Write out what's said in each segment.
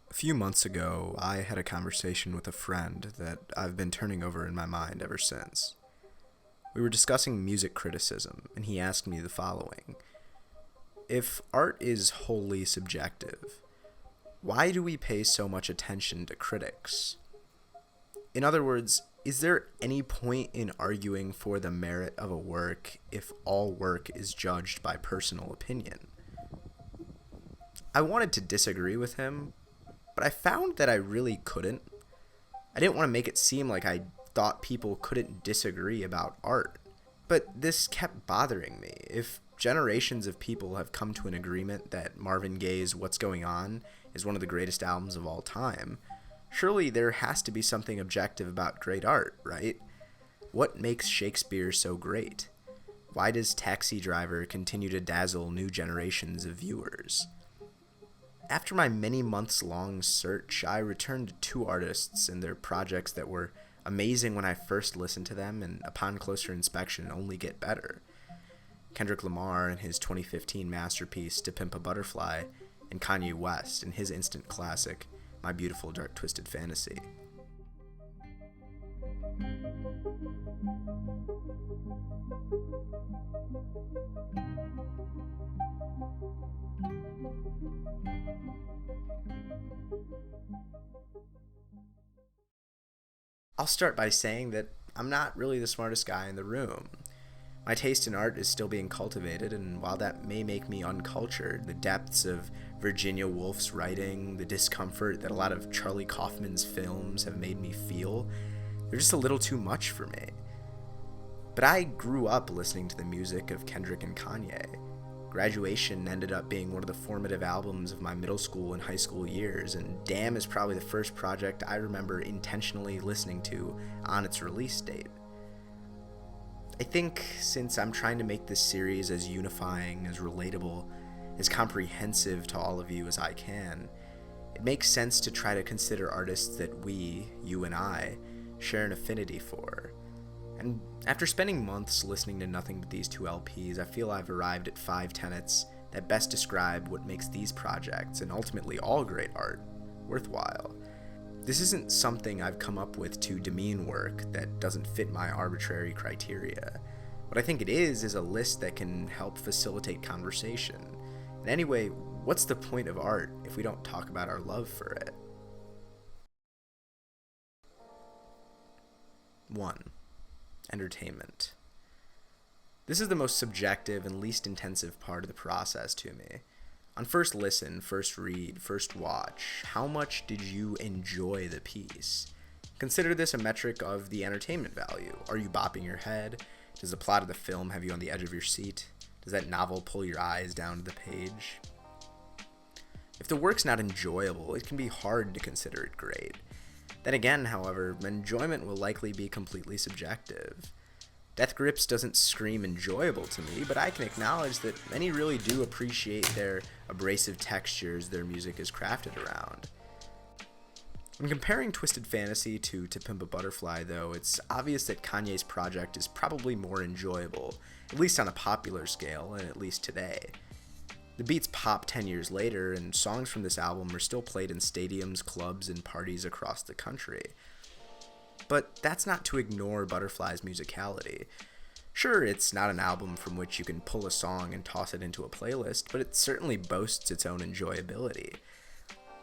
A few months ago, I had a conversation with a friend that I've been turning over in my mind ever since. We were discussing music criticism, and he asked me the following. If art is wholly subjective, why do we pay so much attention to critics? In other words, is there any point in arguing for the merit of a work if all work is judged by personal opinion? I wanted to disagree with him, but I found that I really couldn't. I didn't want to make it seem like I thought people couldn't disagree about art. But this kept bothering me. If generations of people have come to an agreement that Marvin Gaye's What's Going On is one of the greatest albums of all time, surely there has to be something objective about great art, right? What makes Shakespeare so great? Why does Taxi Driver continue to dazzle new generations of viewers? After my many months long search, I returned to two artists and their projects that were amazing when I first listened to them and upon closer inspection only get better. Kendrick Lamar and his 2015 masterpiece To Pimp a Butterfly, and Kanye West and his instant classic My Beautiful Dark Twisted Fantasy. I'll start by saying that I'm not really the smartest guy in the room. My taste in art is still being cultivated, and while that may make me uncultured, the depths of Virginia Woolf's writing, the discomfort that a lot of Charlie Kaufman's films have made me feel, they're just a little too much for me. But I grew up listening to the music of Kendrick and Kanye. Graduation ended up being one of the formative albums of my middle school and high school years, and Damn is probably the first project I remember intentionally listening to on its release date. I think since I'm trying to make this series as unifying, as relatable, as comprehensive to all of you as I can, it makes sense to try to consider artists that we, you and I, share an affinity for. And after spending months listening to nothing but these two LPs, I feel I've arrived at 5 tenets that best describe what makes these projects, and ultimately all great art, worthwhile. This isn't something I've come up with to demean work that doesn't fit my arbitrary criteria. What I think it is a list that can help facilitate conversation. And anyway, what's the point of art if we don't talk about our love for it? 1. Entertainment. This is the most subjective and least intensive part of the process to me. On first listen, first read, first watch, how much did you enjoy the piece? Consider this a metric of the entertainment value. Are you bopping your head? Does the plot of the film have you on the edge of your seat? Does that novel pull your eyes down to the page? If the work's not enjoyable, it can be hard to consider it great. Then again, however, enjoyment will likely be completely subjective. Death Grips doesn't scream enjoyable to me, but I can acknowledge that many really do appreciate their abrasive textures their music is crafted around. When comparing Twisted Fantasy to Pimp a Butterfly, though, it's obvious that Kanye's project is probably more enjoyable, at least on a popular scale, and at least today. The beats pop 10 years later, and songs from this album are still played in stadiums, clubs, and parties across the country. But that's not to ignore Butterfly's musicality. Sure, it's not an album from which you can pull a song and toss it into a playlist, but it certainly boasts its own enjoyability.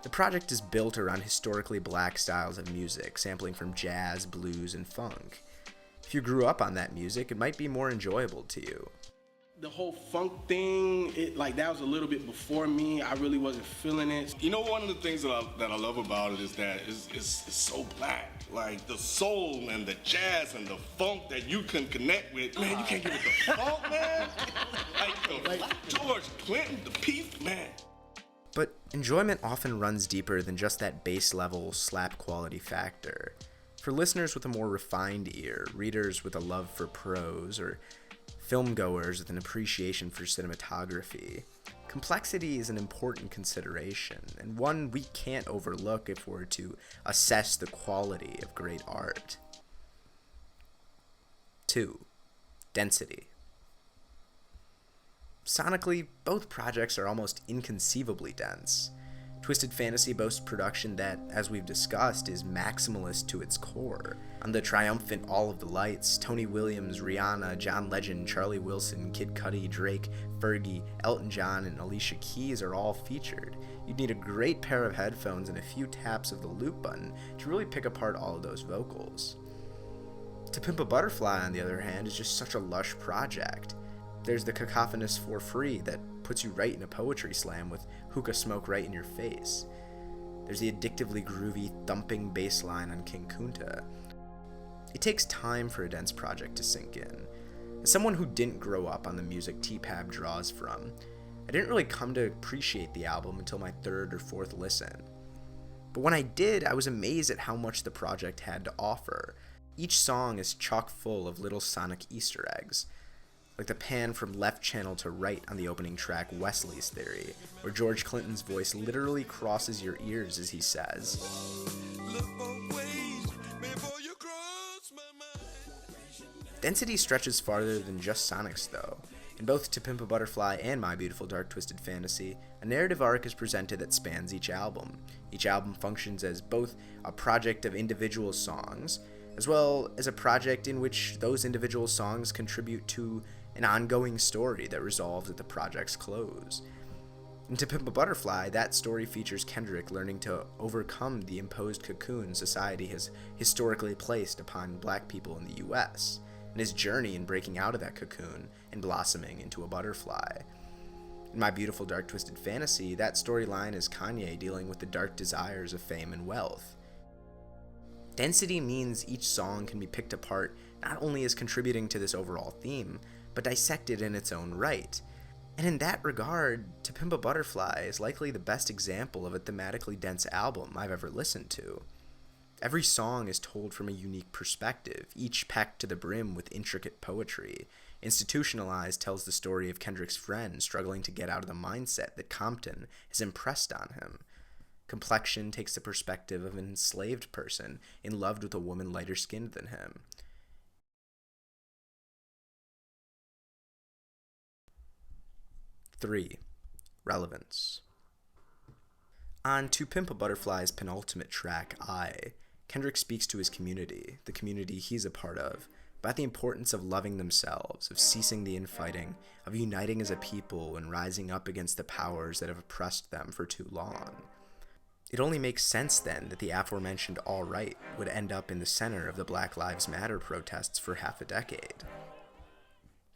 The project is built around historically black styles of music, sampling from jazz, blues, and funk. If you grew up on that music, it might be more enjoyable to you. The whole funk thing, that was a little bit before me. I really wasn't feeling it. You know, one of the things that I love about it is that it's so black. Like the soul and the jazz and the funk that you can connect with. Man, you can't get with the funk, man. Like George Clinton, the Peace, man. But enjoyment often runs deeper than just that base level slap quality factor. For listeners with a more refined ear, readers with a love for prose, or filmgoers with an appreciation for cinematography, complexity is an important consideration, and one we can't overlook if we're to assess the quality of great art. 2. Density. Sonically, both projects are almost inconceivably dense. Twisted Fantasy boasts production that, as we've discussed, is maximalist to its core. On the triumphant All of the Lights, Tony Williams, Rihanna, John Legend, Charlie Wilson, Kid Cudi, Drake, Fergie, Elton John, and Alicia Keys are all featured. You'd need a great pair of headphones and a few taps of the loop button to really pick apart all of those vocals. To Pimp a Butterfly, on the other hand, is just such a lush project. There's the cacophonous For Free that puts you right in a poetry slam with hookah smoke right in your face. There's the addictively groovy, thumping bass line on King Kunta. It takes time for a dense project to sink in. As someone who didn't grow up on the music T-Pab draws from, I didn't really come to appreciate the album until my third or fourth listen. But when I did, I was amazed at how much the project had to offer. Each song is chock full of little sonic Easter eggs, like the pan from left channel to right on the opening track Wesley's Theory, where George Clinton's voice literally crosses your ears as he says, density stretches farther than just sonics though. In both To Pimp a Butterfly and My Beautiful Dark Twisted Fantasy, a narrative arc is presented that spans each album. Each album functions as both a project of individual songs, as well as a project in which those individual songs contribute to an ongoing story that resolves at the project's close. In To Pimp a Butterfly, that story features Kendrick learning to overcome the imposed cocoon society has historically placed upon black people in the US, and his journey in breaking out of that cocoon and blossoming into a butterfly. In My Beautiful Dark Twisted Fantasy, that storyline is Kanye dealing with the dark desires of fame and wealth. Density means each song can be picked apart not only as contributing to this overall theme, but dissected in its own right. And in that regard, To Pimp a Butterfly is likely the best example of a thematically dense album I've ever listened to. Every song is told from a unique perspective, each packed to the brim with intricate poetry. Institutionalized tells the story of Kendrick's friend struggling to get out of the mindset that Compton has impressed on him. Complexion takes the perspective of an enslaved person in love with a woman lighter skinned than him. 3. Relevance. On To Pimp a Butterfly's penultimate track, Kendrick speaks to his community, the community he's a part of, about the importance of loving themselves, of ceasing the infighting, of uniting as a people and rising up against the powers that have oppressed them for too long. It only makes sense then that the aforementioned All Right would end up in the center of the Black Lives Matter protests for half a decade.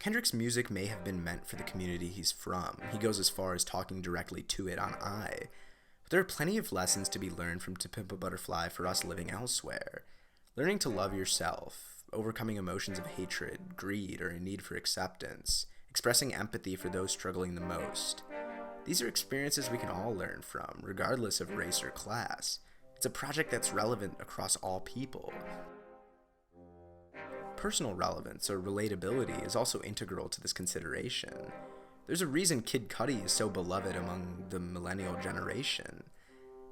Kendrick's music may have been meant for the community he's from. He goes as far as talking directly to it on but there are plenty of lessons to be learned from To Pimp a Butterfly for us living elsewhere. Learning to love yourself, overcoming emotions of hatred, greed, or a need for acceptance, expressing empathy for those struggling the most. These are experiences we can all learn from, regardless of race or class. It's a project that's relevant across all people. Personal relevance or relatability is also integral to this consideration. There's a reason Kid Cudi is so beloved among the millennial generation.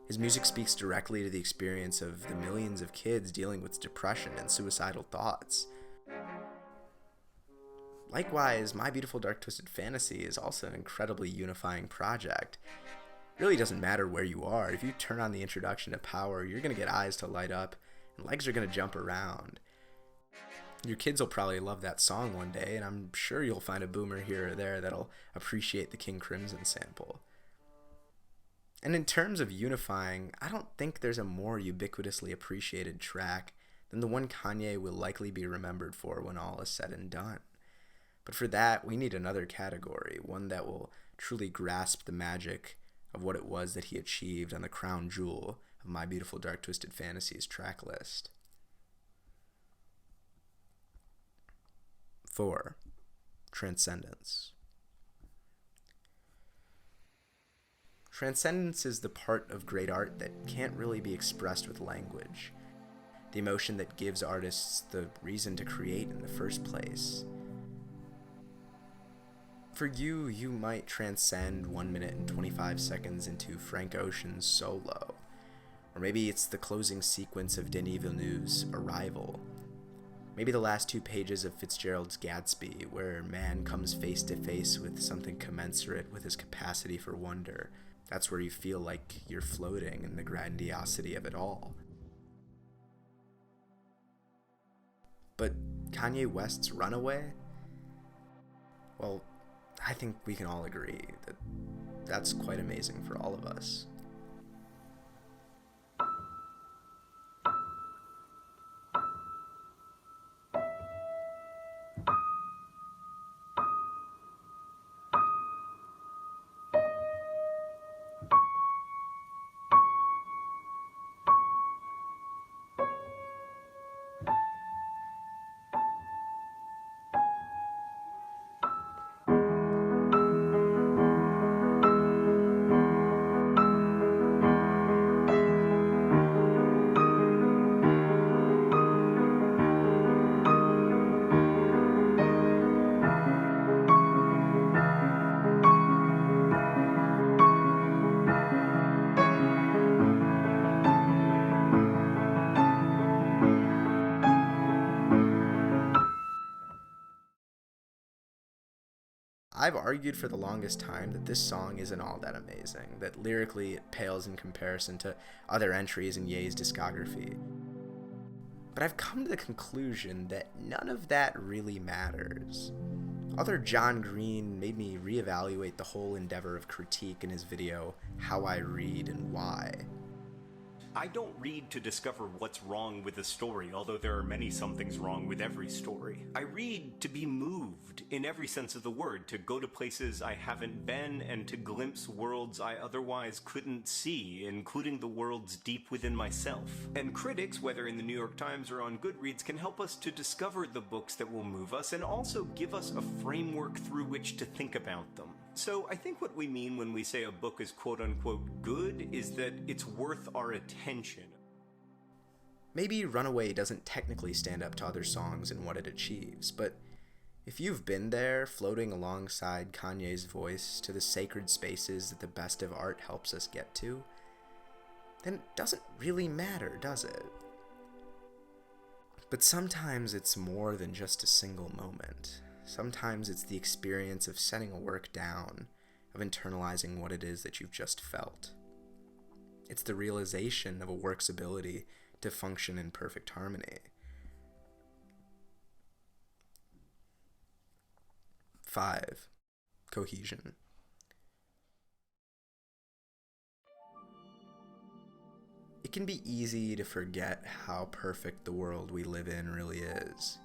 His music speaks directly to the experience of the millions of kids dealing with depression and suicidal thoughts. Likewise, My Beautiful Dark Twisted Fantasy is also an incredibly unifying project. It really doesn't matter where you are. If you turn on the introduction to Power, you're going to get eyes to light up and legs are going to jump around. Your kids will probably love that song one day, and I'm sure you'll find a boomer here or there that'll appreciate the King Crimson sample. And in terms of unifying, I don't think there's a more ubiquitously appreciated track than the one Kanye will likely be remembered for when all is said and done. But for that, we need another category, one that will truly grasp the magic of what it was that he achieved on the crown jewel of My Beautiful Dark Twisted Fantasy's track list. 4. Transcendence. Transcendence is the part of great art that can't really be expressed with language. The emotion that gives artists the reason to create in the first place. For you, you might transcend 1 minute and 25 seconds into Frank Ocean's Solo. Or maybe it's the closing sequence of Denis Villeneuve's Arrival. Maybe the last 2 pages of Fitzgerald's Gatsby, where man comes face to face with something commensurate with his capacity for wonder. That's where you feel like you're floating in the grandiosity of it all. But Kanye West's Runaway? Well, I think we can all agree that that's quite amazing for all of us. I've argued for the longest time that this song isn't all that amazing, that lyrically it pales in comparison to other entries in Ye's discography. But I've come to the conclusion that none of that really matters. Author John Green made me reevaluate the whole endeavor of critique in his video, How I Read and Why. I don't read to discover what's wrong with a story, although there are many somethings wrong with every story. I read to be moved, in every sense of the word, to go to places I haven't been and to glimpse worlds I otherwise couldn't see, including the worlds deep within myself. And critics, whether in the New York Times or on Goodreads, can help us to discover the books that will move us and also give us a framework through which to think about them. So I think what we mean when we say a book is quote-unquote good is that it's worth our attention. Maybe Runaway doesn't technically stand up to other songs in what it achieves, but if you've been there, floating alongside Kanye's voice to the sacred spaces that the best of art helps us get to, then it doesn't really matter, does it? But sometimes it's more than just a single moment. Sometimes it's the experience of setting a work down, of internalizing what it is that you've just felt. It's the realization of a work's ability to function in perfect harmony. 5. Cohesion. It can be easy to forget how perfect the world we live in really is.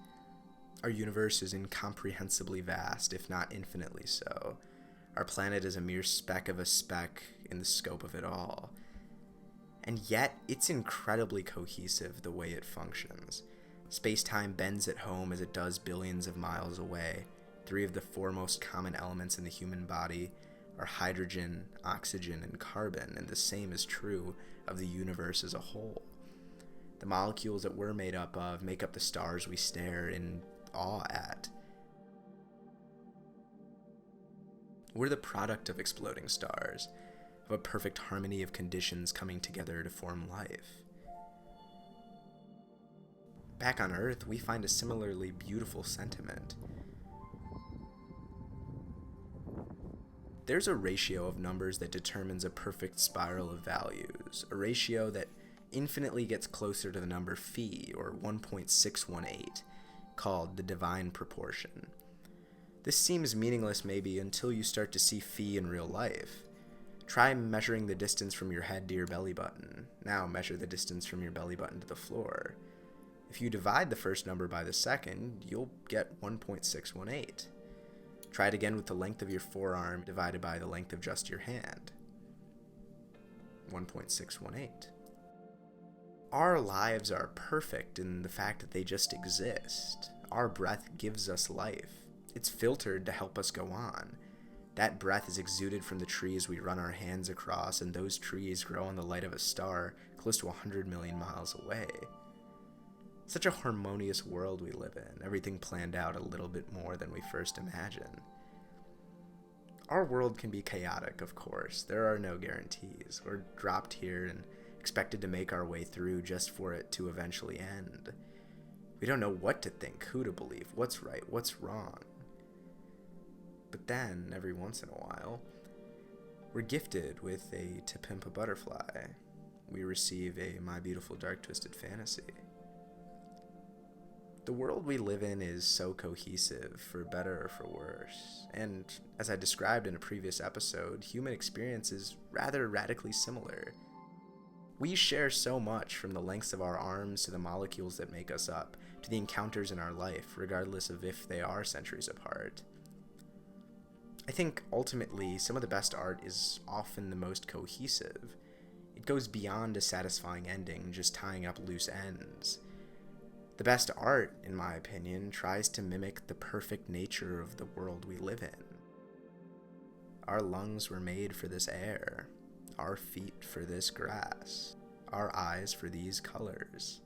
Our universe is incomprehensibly vast, if not infinitely so. Our planet is a mere speck of a speck in the scope of it all. And yet, it's incredibly cohesive the way it functions. Space-time bends at home as it does billions of miles away. 3 of the 4 most common elements in the human body are hydrogen, oxygen, and carbon, and the same is true of the universe as a whole. The molecules that we're made up of make up the stars we stare in awe at. We're the product of exploding stars, of a perfect harmony of conditions coming together to form life. Back on Earth, we find a similarly beautiful sentiment. There's a ratio of numbers that determines a perfect spiral of values, a ratio that infinitely gets closer to the number phi, or 1.618, called the divine proportion. This seems meaningless maybe until you start to see phi in real life. Try measuring the distance from your head to your belly button. Now measure the distance from your belly button to the floor. If you divide the first number by the second, you'll get 1.618. Try it again with the length of your forearm divided by the length of just your hand. 1.618. Our lives are perfect in the fact that they just exist. Our breath gives us life. It's filtered to help us go on. That breath is exuded from the trees we run our hands across, and those trees grow in the light of a star close to 100 million miles away. Such a harmonious world we live in, everything planned out a little bit more than we first imagined. Our world can be chaotic, of course. There are no guarantees. We're dropped here and expected to make our way through just for it to eventually end. We don't know what to think, who to believe, what's right, what's wrong. But then, every once in a while, we're gifted with a To Pimp a Butterfly. We receive a My Beautiful Dark Twisted Fantasy. The world we live in is so cohesive, for better or for worse. And as I described in a previous episode, human experience is rather radically similar. We share so much, from the lengths of our arms to the molecules that make us up, to the encounters in our life, regardless of if they are centuries apart. I think ultimately some of the best art is often the most cohesive. It goes beyond a satisfying ending, just tying up loose ends. The best art, in my opinion, tries to mimic the perfect nature of the world we live in. Our lungs were made for this air, our feet for this grass, our eyes for these colors.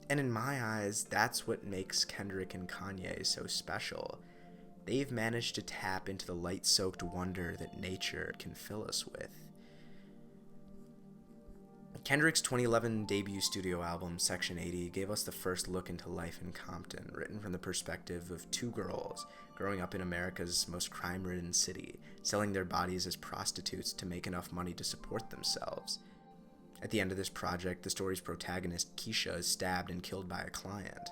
And in my eyes, that's what makes Kendrick and Kanye so special. They've managed to tap into the light-soaked wonder that nature can fill us with. Kendrick's 2011 debut studio album, Section 80, gave us the first look into life in Compton, written from the perspective of two girls growing up in America's most crime-ridden city, selling their bodies as prostitutes to make enough money to support themselves. At the end of this project, the story's protagonist, Keisha, is stabbed and killed by a client.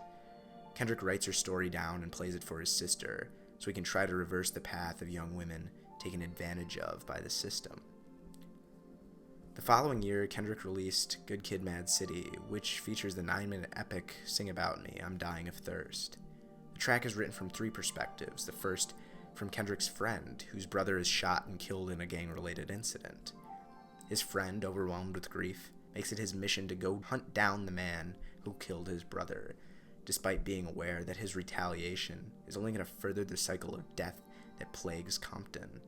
Kendrick writes her story down and plays it for his sister, so he can try to reverse the path of young women taken advantage of by the system. The following year, Kendrick released Good Kid, Mad City, which features the 9-minute epic Sing About Me, I'm Dying of Thirst. The track is written from three perspectives. The first, from Kendrick's friend, whose brother is shot and killed in a gang-related incident. His friend, overwhelmed with grief, makes it his mission to go hunt down the man who killed his brother, despite being aware that his retaliation is only going to further the cycle of death that plagues Compton.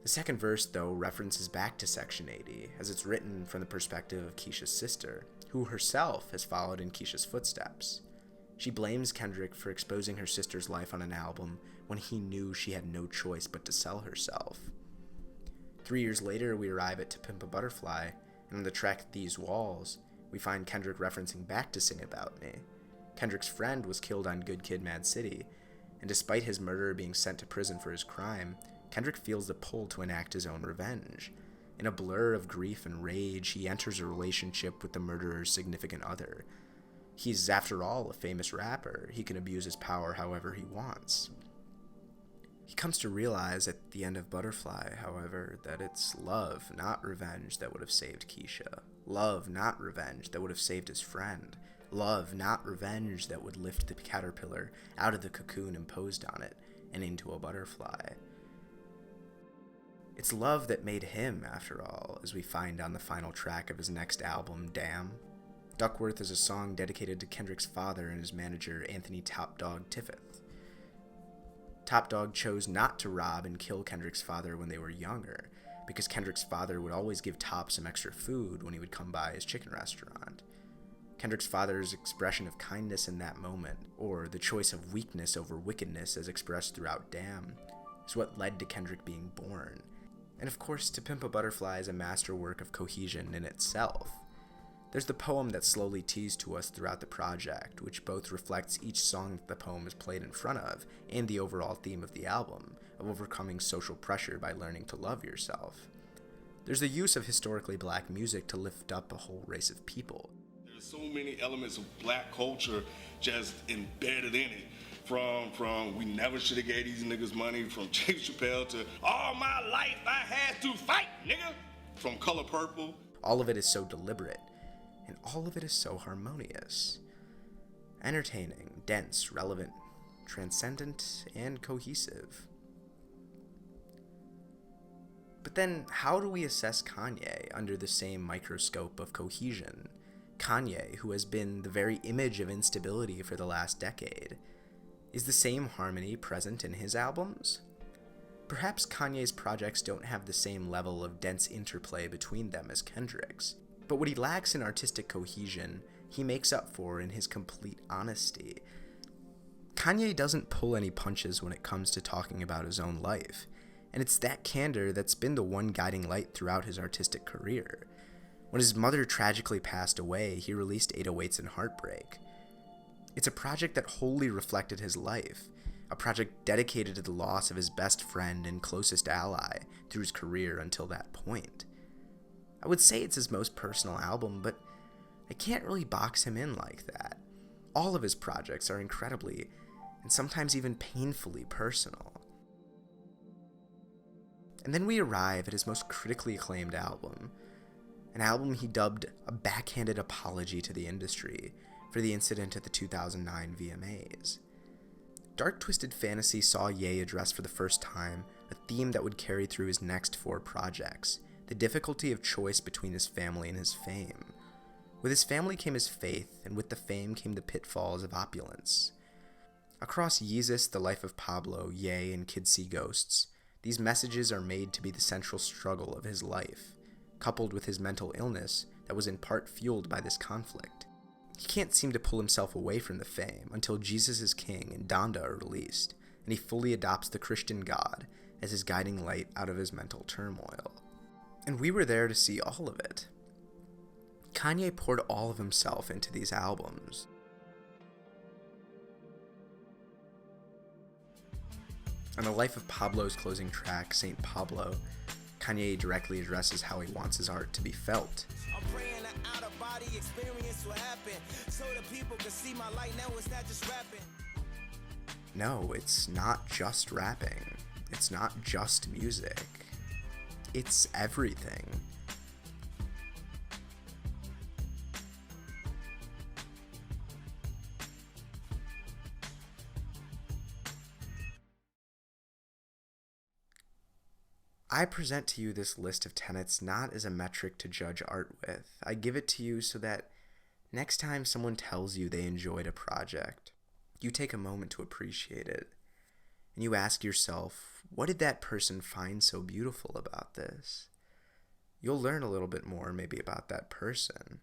The second verse, though, references back to Section 80, as it's written from the perspective of Keisha's sister, who herself has followed in Keisha's footsteps. She blames Kendrick for exposing her sister's life on an album when he knew she had no choice but to sell herself. 3 years later, we arrive at To Pimp a Butterfly, and on the track These Walls, we find Kendrick referencing back to Sing About Me. Kendrick's friend was killed on Good Kid, Mad City, and despite his murderer being sent to prison for his crime, Kendrick feels the pull to enact his own revenge. In a blur of grief and rage, he enters a relationship with the murderer's significant other. He's, after all, a famous rapper. He can abuse his power however he wants. He comes to realize at the end of Butterfly, however, that it's love, not revenge, that would have saved Keisha. Love, not revenge, that would have saved his friend. Love, not revenge, that would lift the caterpillar out of the cocoon imposed on it and into a butterfly. It's love that made him, after all, as we find on the final track of his next album, Damn. Duckworth is a song dedicated to Kendrick's father and his manager, Anthony Top Dog Tiffith. Top Dog chose not to rob and kill Kendrick's father when they were younger, because Kendrick's father would always give Top some extra food when he would come by his chicken restaurant. Kendrick's father's expression of kindness in that moment, or the choice of weakness over wickedness as expressed throughout Damn, is what led to Kendrick being born. And of course, To Pimp a Butterfly is a masterwork of cohesion in itself. There's the poem that's slowly teased to us throughout the project, which both reflects each song that the poem is played in front of, and the overall theme of the album, of overcoming social pressure by learning to love yourself. There's the use of historically black music to lift up a whole race of people. There's so many elements of black culture just embedded in it. From we never should have gave these niggas money, from James Chappelle to all my life I had to fight, nigga, from Color Purple. All of it is so deliberate, and all of it is so harmonious. Entertaining, dense, relevant, transcendent, and cohesive. But then, how do we assess Kanye under the same microscope of cohesion? Kanye, who has been the very image of instability for the last decade. Is the same harmony present in his albums? Perhaps Kanye's projects don't have the same level of dense interplay between them as Kendrick's, but what he lacks in artistic cohesion, he makes up for in his complete honesty. Kanye doesn't pull any punches when it comes to talking about his own life, and it's that candor that's been the one guiding light throughout his artistic career. When his mother tragically passed away, he released 808s and Heartbreak. It's a project that wholly reflected his life, a project dedicated to the loss of his best friend and closest ally through his career until that point. I would say it's his most personal album, but I can't really box him in like that. All of his projects are incredibly, and sometimes even painfully personal. And then we arrive at his most critically acclaimed album, an album he dubbed a backhanded apology to the industry for the incident at the 2009 VMAs. Dark Twisted Fantasy saw Ye address for the first time a theme that would carry through his next 4 projects, the difficulty of choice between his family and his fame. With his family came his faith, and with the fame came the pitfalls of opulence. Across Yeezus, The Life of Pablo, Ye, and Kids See Ghosts, these messages are made to be the central struggle of his life, coupled with his mental illness that was in part fueled by this conflict. He can't seem to pull himself away from the fame until Jesus is King and Donda are released, and he fully adopts the Christian God as his guiding light out of his mental turmoil. And we were there to see all of it. Kanye poured all of himself into these albums. On The Life of Pablo's closing track, St. Pablo, Kanye directly addresses how he wants his art to be felt. I'm praying an out-of-body experience will happen, so the people can see my light. Now it's not just rapping. No, it's not just rapping. It's not just music. It's everything. I present to you this list of tenets not as a metric to judge art with. I give it to you so that next time someone tells you they enjoyed a project, you take a moment to appreciate it. And you ask yourself, what did that person find so beautiful about this? You'll learn a little bit more maybe about that person.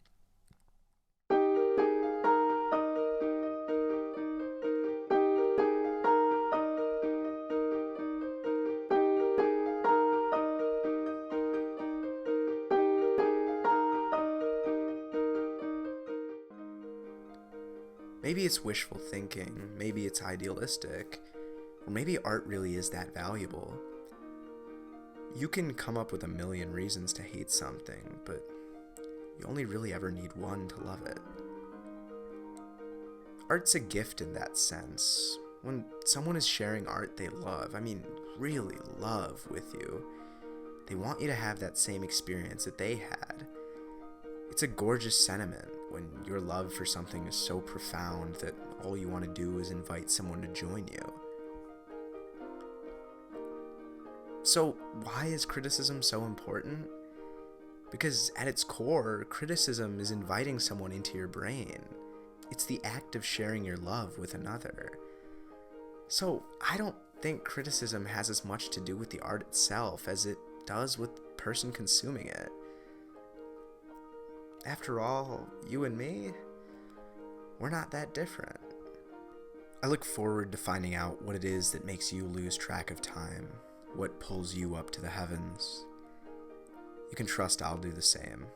Maybe it's wishful thinking, maybe it's idealistic, or maybe art really is that valuable. You can come up with a million reasons to hate something, but you only really ever need one to love it. Art's a gift in that sense. When someone is sharing art they love, I mean really love with you, they want you to have that same experience that they had. It's a gorgeous sentiment when your love for something is so profound that all you want to do is invite someone to join you. So why is criticism so important? Because at its core, criticism is inviting someone into your brain. It's the act of sharing your love with another. So I don't think criticism has as much to do with the art itself as it does with the person consuming it. After all, you and me, we're not that different. I look forward to finding out what it is that makes you lose track of time, what pulls you up to the heavens. You can trust I'll do the same.